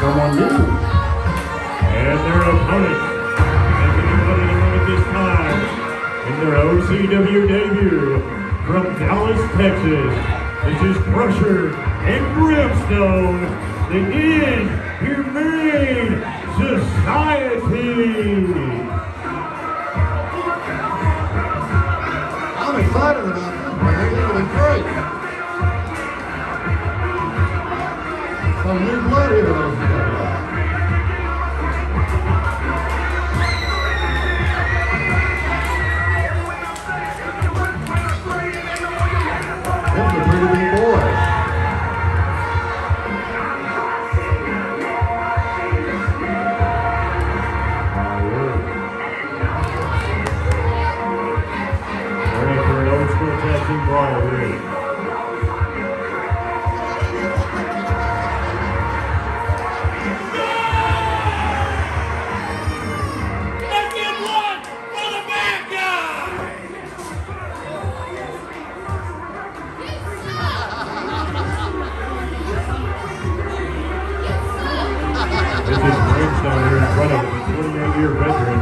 someone new. And their opponent, making a running at this time in their OCW debut from Dallas, Texas. This is Crusher and Brimstone, the Inhumane Society. I'm excited about this, man. They're going to be great. Some new blood here, ladies and gentlemen. This is a pretty big boy. Ready for an old school tag team brawl here. This is Brimstone here in front of him, a 28-year veteran.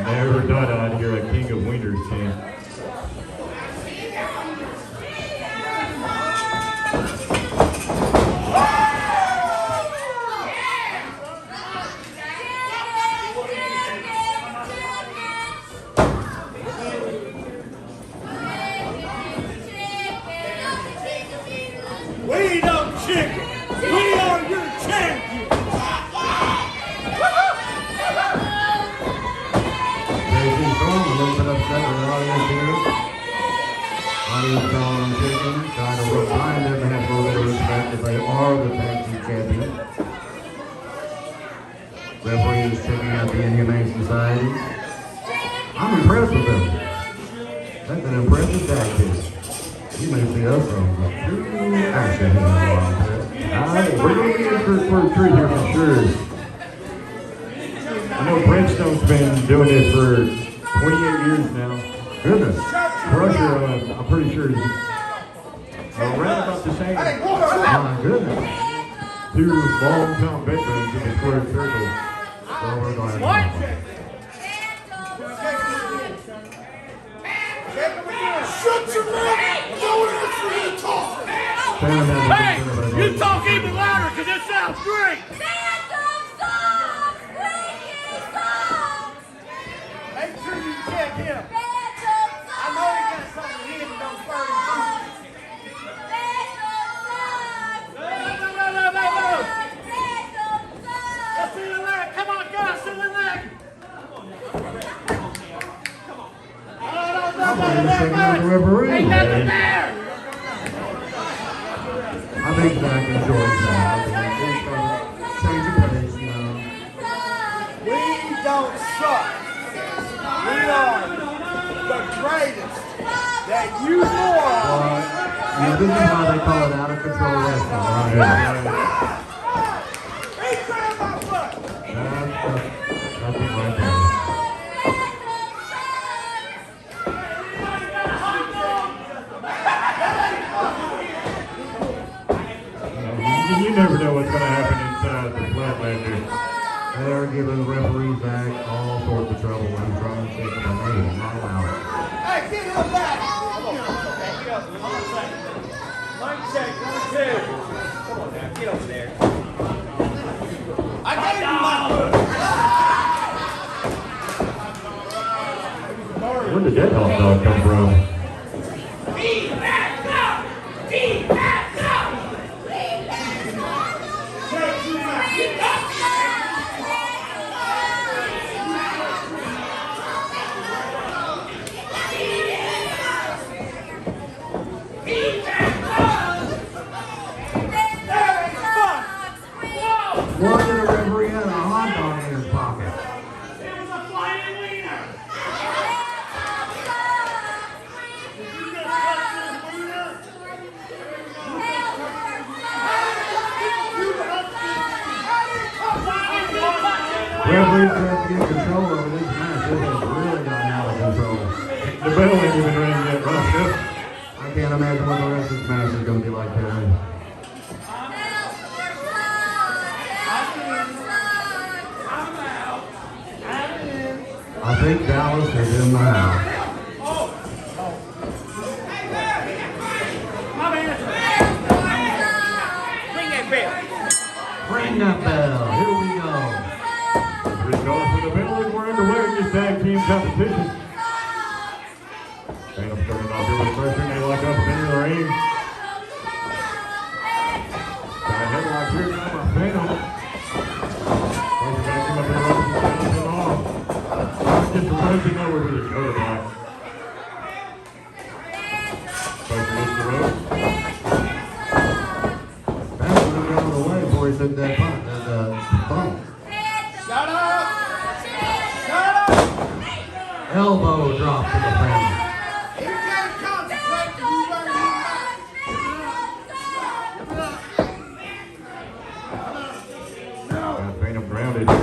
Never thought I'd hear a King of Wieners chant. We don't chicken. We are your champions. Crazy Storm, a little bit upset with the audience here. Audience calling them chicken, trying to remind them to have a little bit of respect that they are the tag team champions. Referee is checking out the Inhumane Society. I'm impressed with them. That's an impressive tag team. You may see us from action here in a while. Alright, we're going to be in for a treat here for sure. I know Brimstone's been doing this for 28 years now. Goodness. Crusher, I'm pretty sure is around about the same. My goodness. Two long-time veterans in the square circle. So we're going to Shut your mouth. No one else for you to talk. Hey, You talk even louder because it sounds great. Make sure you check him. I know he got something in him don't start his No. Let's see the leg. Come on, guys, see the leg. I'm going to check out the referee. Ain't nothing there. I think Zach enjoys that. Change of pace, you know. We don't suck. We are the greatest that you know of. Yeah, this is why they call it out of control wrestling. Right? He grabbed my butt. That's it right there. You never know what's going to happen inside the Flatlander. They're giving the referee Zach all sorts of trouble when he's trying to shake him, and they will not allow it. Hey, get him back. Come on. Okay, get up. Hold on a second. Mic check, number 2. Come on now, get over there. I got you my foot. Where did that hot dog come from? Be back up! Be back up! Why did the referee have a hot dog in his pocket? It was a flying wiener! referee's trying to get control over this match. This has really gotten out of control. The bell ain't even ring yet, Roscoe. I can't imagine what the rest of this match is going to be like tonight. I think Dallas is in the house. Ring that bell. Here we go. Three calls for the bell, and we're underway in this tag team competition. Phantom starting off here with pressure, and they lock up into the ring. Got a headlock here now by Phantom. Phantom's gonna come up in the ropes and finish him off. Just rushing over to the shoulder block. Phantom hits the ropes. That's going to go the way before he took that bump. Shut up! Shut up! Elbow drop to the Phantom. You can't concentrate till you learn Got Phantom grounded here.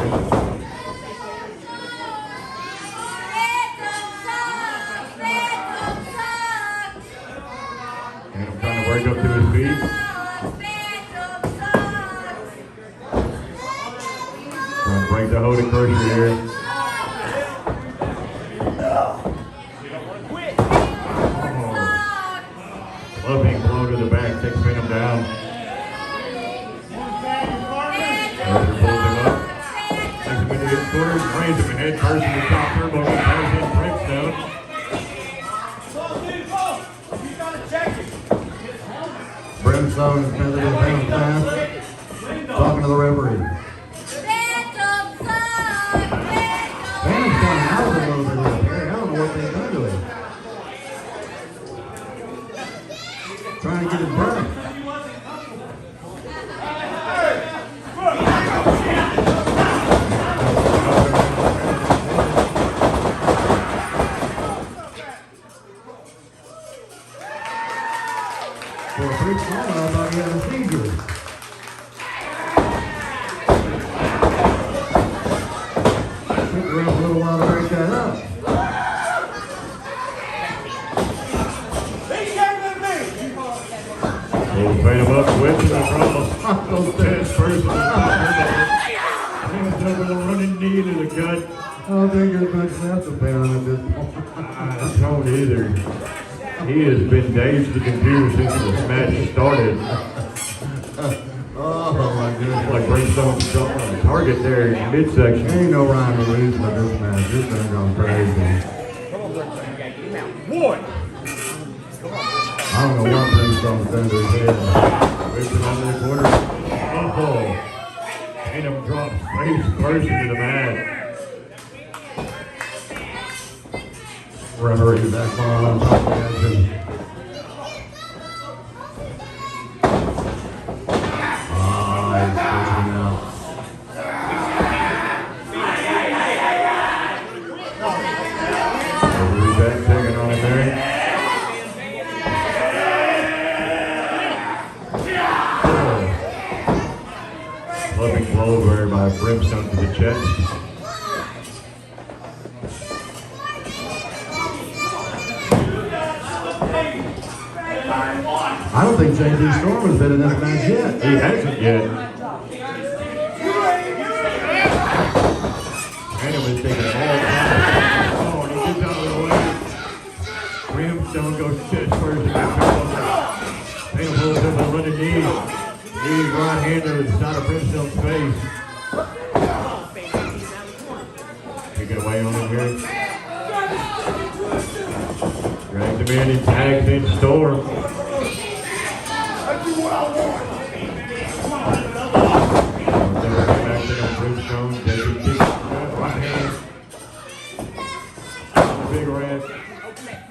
Phantom trying to work up to his feet. Trying to break the hold of Crusher here. Loving blow to the back, takes Phantom down. Crusher pulls him up. Takes him into his quarters, rains him head first in the top turbo, and throws in Brimstone. Brimstone is better than Phantom fast. Talking to the referee. Phantom's coming out of the little bit of here. I don't know what they've done to him. Trying to get his breath. For a brief moment, I thought he had a seizure. Took the ref a little while to break that up. Pulls Phantom up, whips him across those chest first. Hands up with a running knee to the gut. I don't think there's much left of Phantom at this point. I don't either. He has been dazed and confused since this match started. Oh my goodness. Like Brimstone shot on the target there in the midsection. Ain't no rhyme or reason to this match. This thing gone crazy. Come on, Brimstone, you gotta get him out. One! I don't know what Brimstone's done to his head. Whips him under the corner. Oh, Phantom drops face first into the mat. Referee back on top of the action. He's pushing out. Referee back taking on him there. Clubbing blow there by Brimstone to the chest. I don't think JD Storm has been in this match yet. He hasn't yet. Phantom is taking all time. Oh, and he gets out of the way. Brimstone goes chest first and gets out. Phantom pulls up a running knee. Knee right hand to the side of Brimstone's face. Take it away on him here. Drags him in and tags in Storm. Brimstone, David kicks right hand. Big red.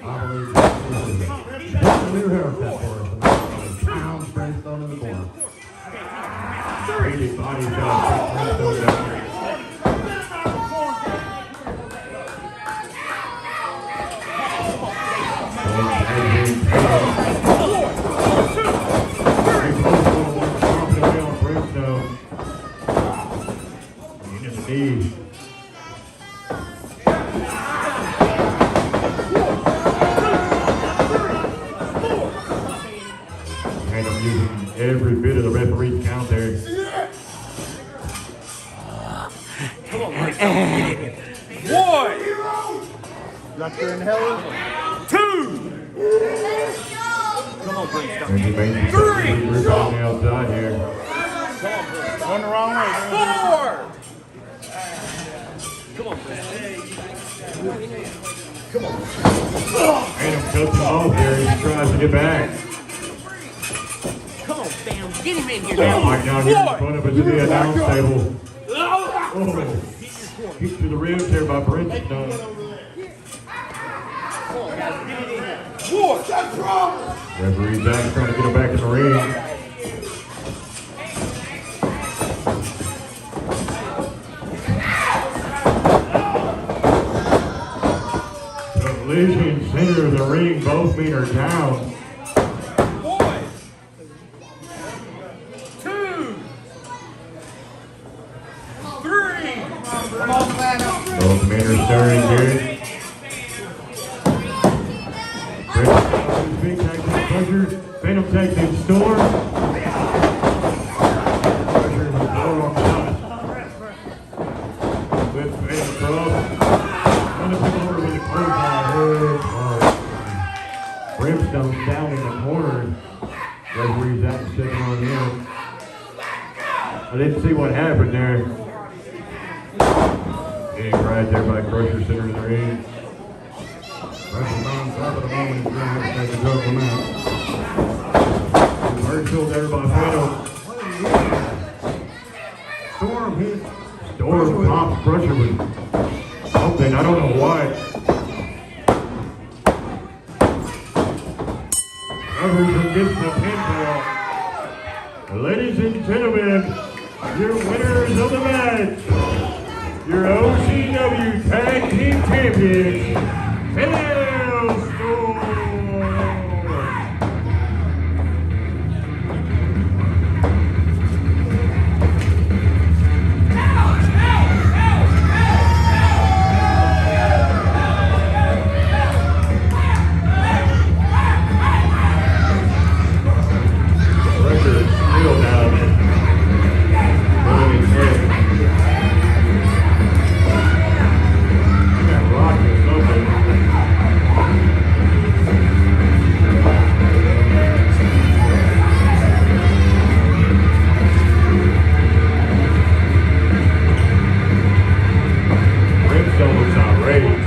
I believe this is a new haircut for us. Pounds Brimstone in the corner. Brady body shot. Brimstone down there. Into the knee. every bit of the referee's count there. Come on, Mike. One. Doctor in hell. Two. Come on, Brimstone. Inhumane Society on the outside here. Going the wrong way. Four. Come on, Brimstone. Come on. And him cuts him off there. He tries to get back. Come on, Bam. Get him in here Right now. down here in front of us at the announce table. Oh, kick to the ribs there by Brimstone. Referee Zach trying to get him back in the ring. The collision center of the ring, both men are down. 1, 2, 3. Both men are stirring here. Big takes his pressure. Phantom takes his storm. Pressure is low on the shot. With Phantom cross. One of them over with the clothesline. Brimstone's down in the corner. Referee's out checking on him. I didn't see what happened there. Getting right there by Crusher, center of the ring. Pressure's on top of the moment. He's going to have to take a tough one out. Commercial there by Phantom. Storm hit. Storm pops Crusher with something. I don't know what. Covers and gets the pinfall. Ladies and gentlemen, your winners of the match, your OCW Tag Team Champions, HAILSTORM. Pressure is still down. Pulling his head. That rock is open. Brimstone looks outraged.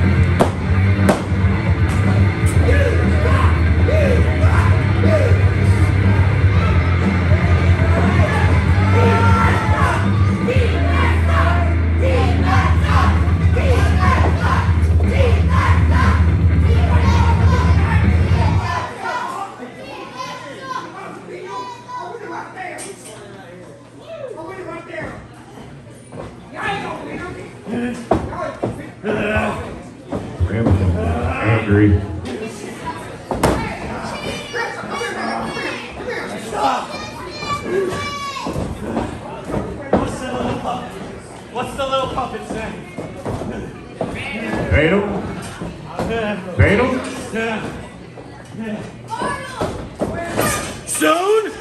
Brimstone angry. What's the little puppet say? Phantom? Phantom? Soon,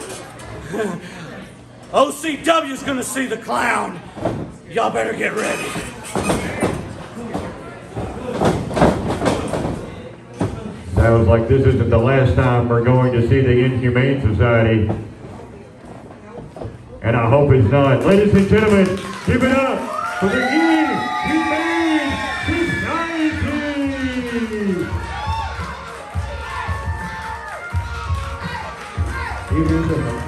OCW's gonna see the clown. Y'all better get ready. Sounds like this isn't the last time we're going to see the Inhumane Society. And I hope it's not. Ladies and gentlemen, give it up for the Inhumane Society! He is in the